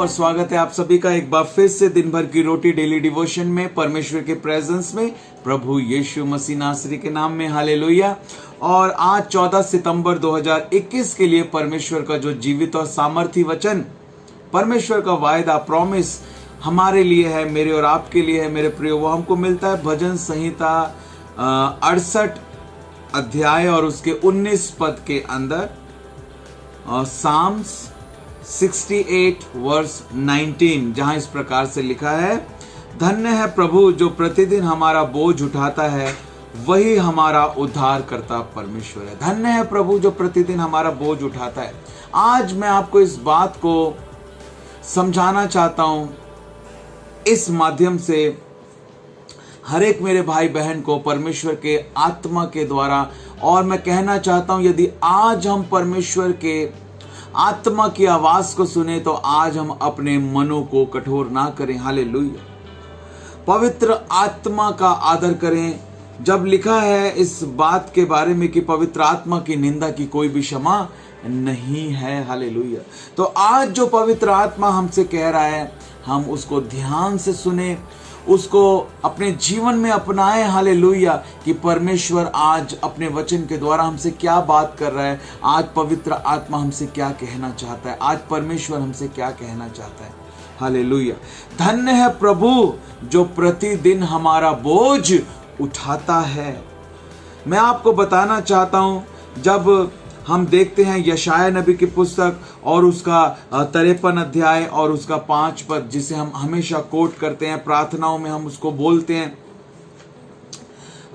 और स्वागत है आप सभी का एक बार फिर से दिन भर की रोटी डेली डिवोशन में, परमेश्वर के प्रेजेंस में, प्रभु यीशु मसीह नासरी के नाम में। हालेलुया। और आज 14 सितंबर 2021 के लिए परमेश्वर का जो जीवित और सामर्थी वचन, परमेश्वर का वायदा, प्रॉमिस हमारे लिए है, मेरे और आपके लिए है मेरे प्रियो। वो हमको मिलता है भजन संहिता 68 अध्याय और उसके 19 पद के अंदर, साम्स 68 वर्स 19, जहां इस प्रकार से लिखा है, धन्य है प्रभु जो प्रतिदिन हमारा बोझ उठाता है, वही हमारा उद्धार करता परमेश्वर है। धन्य है प्रभु जो प्रतिदिन हमारा बोझ उठाता है। आज मैं आपको इस बात को समझाना चाहता हूं इस माध्यम से, हर एक मेरे भाई बहन को परमेश्वर के आत्मा के द्वारा। और मैं कहना चाहता हूं, यदि आज हम परमेश्वर के आत्मा की आवाज को सुने तो आज हम अपने मनों को कठोर ना करें। हालेलुया। पवित्र आत्मा का आदर करें। जब लिखा है इस बात के बारे में कि पवित्र आत्मा की निंदा की कोई भी क्षमा नहीं है। हालेलुया। तो आज जो पवित्र आत्मा हमसे कह रहा है, हम उसको ध्यान से सुने, उसको अपने जीवन में अपनाएं। हालेलुया। कि परमेश्वर आज अपने वचन के द्वारा हमसे क्या बात कर रहा है, आज पवित्र आत्मा हमसे क्या कहना चाहता है, आज परमेश्वर हमसे क्या कहना चाहता है। हालेलुया। धन्य है प्रभु जो प्रतिदिन हमारा बोझ उठाता है। मैं आपको बताना चाहता हूं, जब हम देखते हैं यशाया नबी की पुस्तक और उसका 53 अध्याय और उसका 5 पद, जिसे हम हमेशा कोट करते हैं, प्रार्थनाओं में हम उसको बोलते हैं,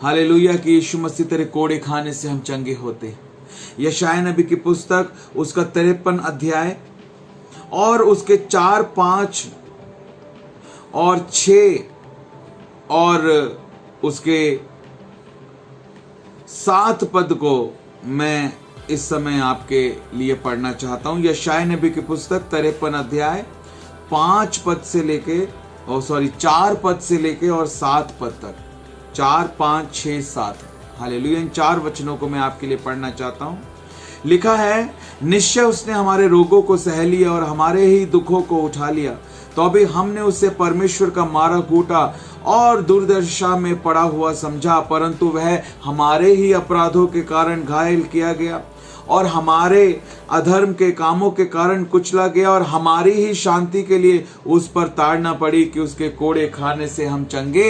हालेलुया, कि यीशु मसीह तेरे कोड़े खाने से हम चंगे होते। यशाया नबी की पुस्तक उसका 53 अध्याय और उसके 4, 5 और 6 और उसके 7 पद को मैं इस समय आपके लिए पढ़ना चाहता हूं। यशाया नबी की पुस्तक 53 अध्याय 5 पद से लेके 4 पद से लेके और 7 पद तक, 4, 5, 6, 7। हालेलुया। इन 4 वचनों को मैं आपके लिए पढ़ना चाहता हूं। लिखा है, निश्चय उसने हमारे रोगों को सह लिया और हमारे ही दुखों को उठा लिया, तो अभी हमने उसे परमेश्वर का मारा कूटा और दुर्दशा में पड़ा हुआ समझा, परंतु वह हमारे ही अपराधों के कारण घायल किया गया और हमारे अधर्म के कामों के कारण कुचला गया, और हमारी ही शांति के लिए उस पर ताड़ना पड़ी कि उसके कोड़े खाने से हम चंगे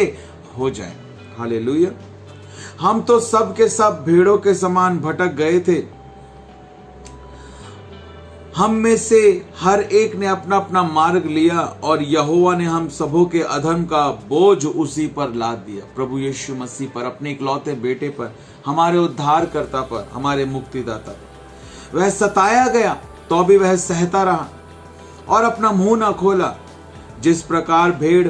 हो जाएं। हालेलुया। हम तो सब के सब भेड़ों के समान भटक गए थे, हम में से हर एक ने अपना अपना मार्ग लिया और यहोवा ने हम सबों के अधर्म का बोझ उसी पर लाद दिया। प्रभु यीशु मसीह पर, अपने इकलौते बेटे पर, हमारे उद्धारकर्ता पर, हमारे मुक्तिदाता पर वह सताया गया तो भी वह सहता रहा और अपना मुंह न खोला। जिस प्रकार भेड़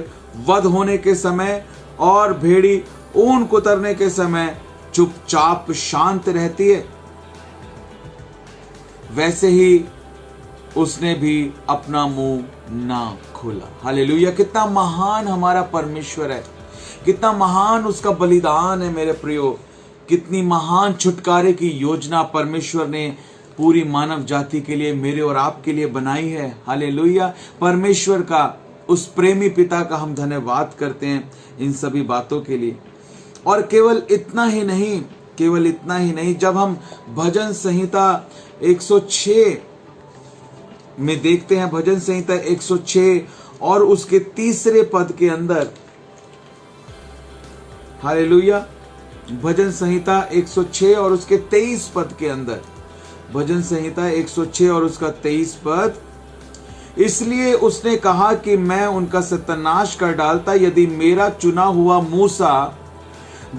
वध होने के समय और भेड़ी ऊन कुतरने के समय चुपचाप शांत रहती है, वैसे ही उसने भी अपना मुंह ना खोला। हालेलुया। कितना महान हमारा परमेश्वर है, कितना महान उसका बलिदान है मेरे प्रियो, कितनी महान छुटकारे की योजना परमेश्वर ने पूरी मानव जाति के लिए, मेरे और आपके लिए बनाई है। हालेलुया। परमेश्वर का, उस प्रेमी पिता का हम धन्यवाद करते हैं इन सभी बातों के लिए। और केवल इतना ही नहीं, जब हम भजन संहिता 106 में देखते हैं, भजन संहिता 106 और उसके 3 पद के अंदर, हालेलुया, भजन संहिता 106 और उसके 23 पद के अंदर, भजन संहिता 106 और उसका 23 पद, इसलिए उसने कहा कि मैं उनका सत्यानाश कर डालता यदि मेरा चुना हुआ मूसा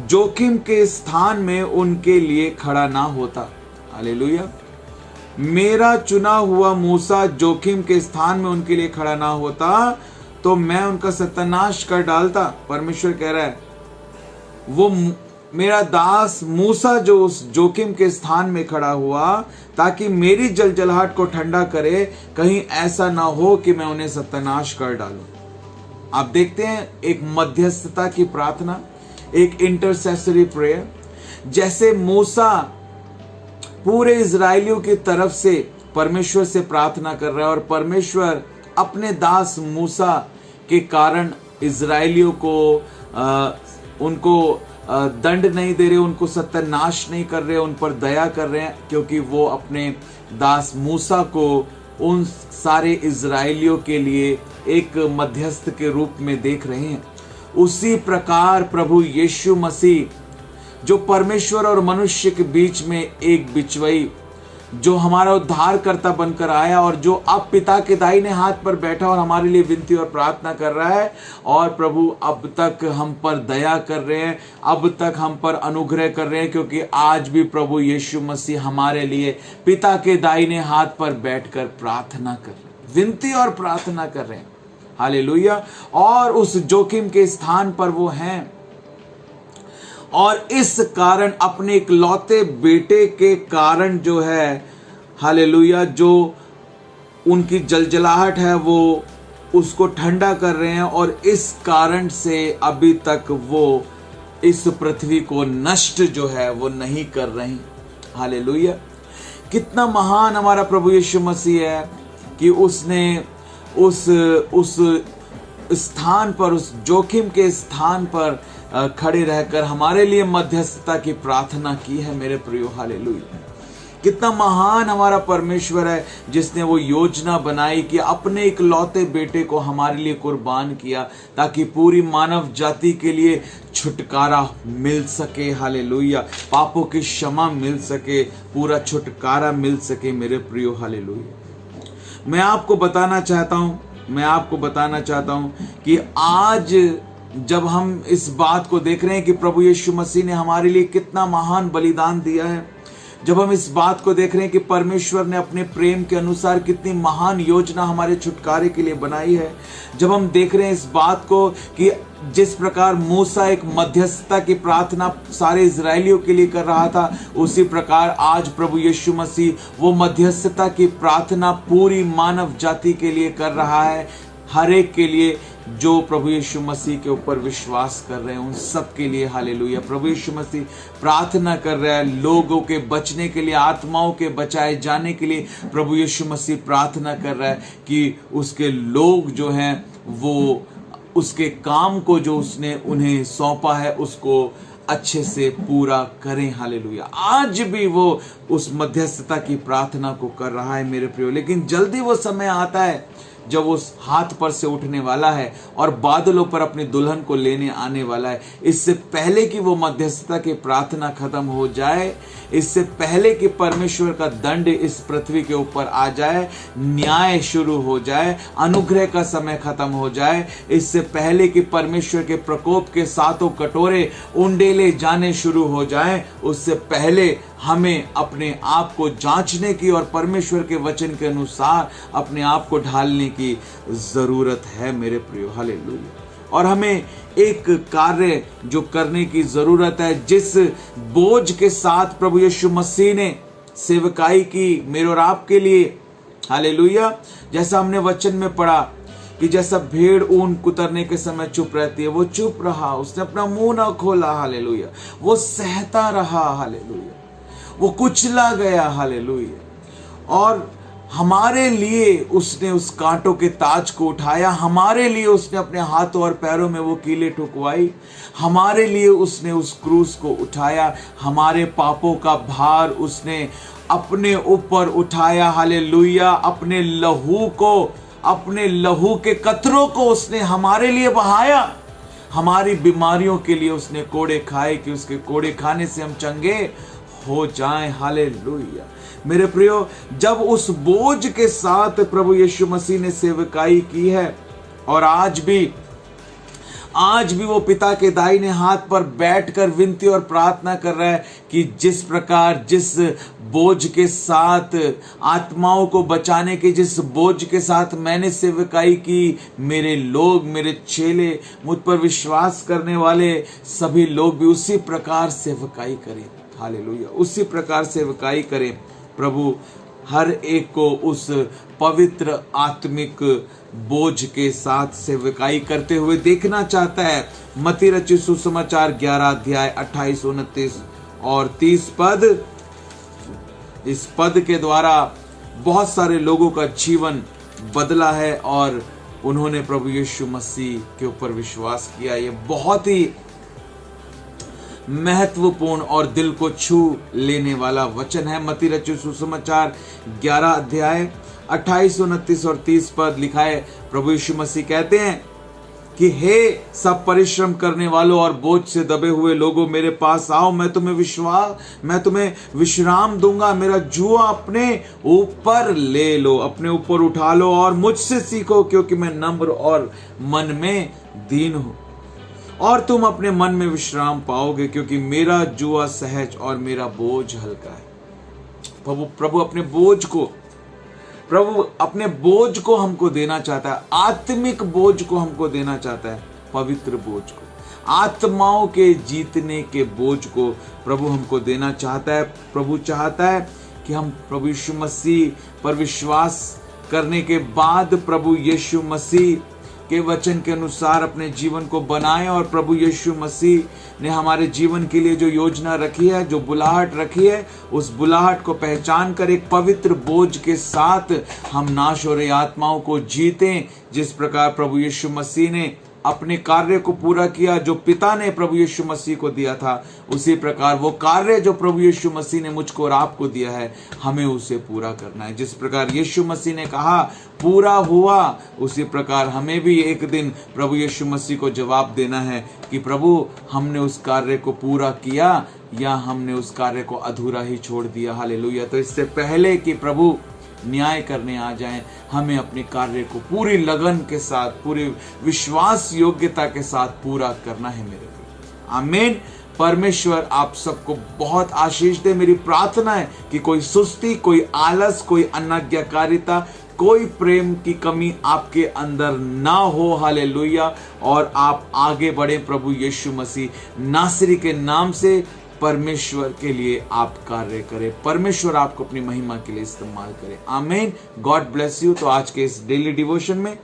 जोखिम के स्थान में उनके लिए खड़ा ना होता। हालेलुया। मेरा चुना हुआ मूसा जोखिम के स्थान में उनके लिए खड़ा ना होता तो मैं उनका सत्यानाश कर डालता। परमेश्वर कह रहा है, वो मेरा दास मूसा जो उस जोखिम के स्थान में खड़ा हुआ ताकि मेरी जलजलाहट को ठंडा करे, कहीं ऐसा ना हो कि मैं उन्हें सत्यानाश कर डालूं। आप देखते हैं एक मध्यस्थता की प्रार्थना, एक इंटरसेसरी प्रेयर, जैसे मूसा पूरे इजरायलियों की तरफ से परमेश्वर से प्रार्थना कर रहा है और परमेश्वर अपने दास मूसा के कारण इजरायलियों को उनको दंड नहीं दे रहे, उनको सत्यानाश नहीं कर रहे, उन पर दया कर रहे हैं, क्योंकि वो अपने दास मूसा को उन सारे इजरायलियों के लिए एक मध्यस्थ के रूप में देख रहे हैं। उसी प्रकार प्रभु यीशु मसीह जो परमेश्वर और मनुष्य के बीच में एक बिचवई, जो हमारा उद्धारकर्ता बनकर आया और जो अब पिता के दाहिने हाथ पर बैठा और हमारे लिए विनती और प्रार्थना कर रहा है, और प्रभु अब तक हम पर दया कर रहे हैं, अब तक हम पर अनुग्रह कर रहे हैं, क्योंकि आज भी प्रभु यीशु मसीह हमारे लिए पिता के दाहिने हाथ पर बैठकर प्रार्थना कर रहे हैं, विनती और प्रार्थना कर रहे हैं। हालेलुया। और उस जोखिम के स्थान पर वो हैं, और इस कारण अपने इकलौते बेटे के कारण जो है, हालेलुया, जो उनकी जलजलाहट है वो उसको ठंडा कर रहे हैं, और इस कारण से अभी तक वो इस पृथ्वी को नष्ट जो है वो नहीं कर रहे हैं। हालेलुया। कितना महान हमारा प्रभु यीशु मसीह है कि उसने उस स्थान पर, उस जोखिम के स्थान पर खड़े रहकर हमारे लिए मध्यस्थता की प्रार्थना की है मेरे प्रियो। हालेलुया। कितना महान हमारा परमेश्वर है जिसने वो योजना बनाई कि अपने इकलौते बेटे को हमारे लिए कुर्बान किया, ताकि पूरी मानव जाति के लिए छुटकारा मिल सके। हालेलुया। पापों की क्षमा मिल सके, पूरा छुटकारा मिल सके मेरे प्रियो। हालेलुया। मैं आपको बताना चाहता हूं कि आज जब हम इस बात को देख रहे हैं कि प्रभु यीशु मसीह ने हमारे लिए कितना महान बलिदान दिया है, जब हम इस बात को देख रहे हैं कि परमेश्वर ने अपने प्रेम के अनुसार कितनी महान योजना हमारे छुटकारे के लिए बनाई है, जब हम देख रहे हैं इस बात को कि जिस प्रकार मूसा एक मध्यस्थता की प्रार्थना सारे इजरायलियों के लिए कर रहा था, उसी प्रकार आज प्रभु यीशु मसीह वो मध्यस्थता की प्रार्थना पूरी मानव जाति के लिए कर रहा है, हर एक के लिए जो प्रभु यीशु मसीह के ऊपर विश्वास कर रहे हैं, उन सब के लिए। हालेलुया। प्रभु यीशु मसीह प्रार्थना कर रहा है लोगों के बचने के लिए, आत्माओं के बचाए जाने के लिए। प्रभु यीशु मसीह प्रार्थना कर रहा है कि उसके लोग जो हैं वो उसके काम को जो उसने उन्हें सौंपा है उसको अच्छे से पूरा करें। हालेलुया। आज भी वो उस मध्यस्थता की प्रार्थना को कर रहा है मेरे प्रियो। लेकिन जल्दी वो समय आता है जब उस हाथ पर से उठने वाला है और बादलों पर अपनी दुल्हन को लेने आने वाला है। इससे पहले कि वो मध्यस्थता की प्रार्थना खत्म हो जाए, इससे पहले कि परमेश्वर का दंड इस पृथ्वी के ऊपर आ जाए, न्याय शुरू हो जाए, अनुग्रह का समय खत्म हो जाए, इससे पहले कि परमेश्वर के प्रकोप के सातों कटोरे उंडेले जाने शुरू हो जाए, उससे पहले हमें अपने आप को जांचने की और परमेश्वर के वचन के अनुसार अपने आप को ढालने की जरूरत है मेरे प्रियो। हालेलुया। और हमें एक कार्य जो करने की जरूरत है, जिस बोझ के साथ प्रभु यीशु मसीह ने सेवकाई की मेरे और आपके लिए। हालेलुया। जैसा हमने वचन में पढ़ा कि जैसा भेड़ ऊन कुतरने के समय चुप रहती है, वो चुप रहा, उसने अपना मुंह ना खोला। हालेलुया। वो सहता रहा। हालेलुया। वो कुचला गया। हालेलुया। और हमारे लिए उसने उस कांटों के ताज को उठाया, हमारे लिए उसने अपने हाथों और पैरों में वो कीले ठुकवाई, हमारे लिए उसने उस क्रूस को उठाया, हमारे पापों का भार उसने अपने ऊपर उठाया। हालेलुया। अपने लहू के कतरों को उसने हमारे लिए बहाया, हमारी बीमारियों के लिए उसने कोड़े खाए कि उसके कोड़े खाने से हम चंगे हो जाएं। हालेलुया। मेरे प्रियो, जब उस बोझ के साथ प्रभु यीशु मसीह ने सेवकाई की है, और आज भी वो पिता के दाहिने हाथ पर बैठकर विनती और प्रार्थना कर रहा है कि जिस प्रकार, जिस बोझ के साथ, आत्माओं को बचाने के जिस बोझ के साथ मैंने सेवकाई की, मेरे लोग, मेरे चेले, मुझ पर विश्वास करने वाले सभी लोग भी उसी प्रकार सेवकाई करें। हालेलुया। उसी प्रकार सेवकाई करें। प्रभु हर एक को उस पवित्र आत्मिक बोझ के साथ सेवकाई करते हुए देखना चाहता है। मत्ती रचित सुसमाचार 11 अध्याय 28, 29 और 30 पद। इस पद के द्वारा बहुत सारे लोगों का जीवन बदला है और उन्होंने प्रभु यीशु मसीह के ऊपर विश्वास किया। ये बहुत ही महत्वपूर्ण और दिल को छू लेने वाला वचन है। मत्ती रचित सुसमाचार 11 अध्याय 28, 29 और 30 पद लिखा है। प्रभु यीशु मसीह कहते हैं कि हे सब परिश्रम करने वालों और बोझ से दबे हुए लोगों, मेरे पास आओ, मैं तुम्हें विश्राम दूंगा। मेरा जुआ अपने ऊपर ले लो, अपने ऊपर उठा लो और मुझसे सीखो, क्योंकि मैं नम्र और मन में दीन हूं, और तुम अपने मन में विश्राम पाओगे, क्योंकि मेरा जुआ सहज और मेरा बोझ हल्का है। प्रभु अपने बोझ को हमको देना चाहता है, आत्मिक बोझ को हमको देना चाहता है, पवित्र बोझ को, आत्माओं के जीतने के बोझ को प्रभु हमको देना चाहता है। प्रभु चाहता है कि हम प्रभु यीशु मसीह पर विश्वास करने के बाद प्रभु यीशु मसीह के वचन के अनुसार अपने जीवन को बनाएं, और प्रभु यीशु मसीह ने हमारे जीवन के लिए जो योजना रखी है, जो बुलाहट रखी है, उस बुलाहट को पहचान कर एक पवित्र बोझ के साथ हम नाश हो रही आत्माओं को जीतें। जिस प्रकार प्रभु यीशु मसीह ने अपने कार्य को पूरा किया जो पिता ने प्रभु यीशु मसीह को दिया था, उसी प्रकार वो कार्य जो प्रभु यीशु मसीह ने मुझको और आपको दिया है, हमें उसे पूरा करना है। जिस प्रकार यीशु मसीह ने कहा पूरा हुआ, उसी प्रकार हमें भी एक दिन प्रभु यीशु मसीह को जवाब देना है कि प्रभु, हमने उस कार्य को पूरा किया या हमने उस कार्य को अधूरा ही छोड़ दिया। हालेलुया। तो इससे पहले कि प्रभु न्याय करने आ जाएं, हमें अपने कार्य को पूरी लगन के साथ, पूरी विश्वास योग्यता के साथ पूरा करना है मेरे को। आमीन। परमेश्वर आप सबको बहुत आशीष दे। मेरी प्रार्थना है कि कोई सुस्ती, कोई आलस, कोई अनाज्ञाकारिता, कोई प्रेम की कमी आपके अंदर ना हो। हालेलुया। और आप आगे बढ़े प्रभु यीशु मसीह नासरी के नाम से। परमेश्वर के लिए आप कार्य करें, परमेश्वर आपको अपनी महिमा के लिए इस्तेमाल करे। आमीन। God bless you. तो आज के इस डेली डिवोशन में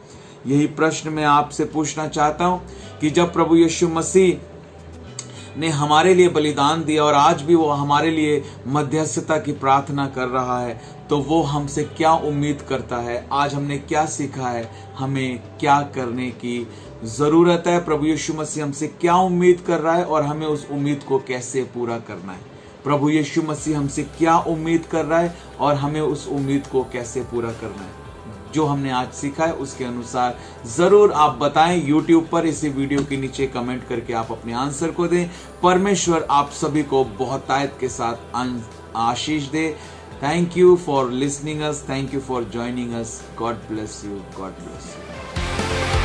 यही प्रश्न मैं आपसे पूछना चाहता हूं कि जब प्रभु यीशु मसीह ने हमारे लिए बलिदान दिया और आज भी वो हमारे लिए मध्यस्थता की प्रार्थना कर रहा है, तो वो हमसे क्या उम्मीद करता है, आज हमने क्या सीखा है, हमें क्या करने की जरूरत है, प्रभु यीशु मसीह हमसे क्या उम्मीद कर रहा है और हमें उस उम्मीद को कैसे पूरा करना है। प्रभु यीशु मसीह हमसे क्या उम्मीद कर रहा है और हमें उस उम्मीद को कैसे पूरा करना है। जो हमने आज सीखा है उसके अनुसार जरूर आप बताएं। YouTube पर इसी वीडियो के नीचे कमेंट करके आप अपने आंसर को दें। परमेश्वर आप सभी को बहुत ताकत के साथ आशीष दे। Thank you for listening us. Thank you for joining us. God bless you. God bless you.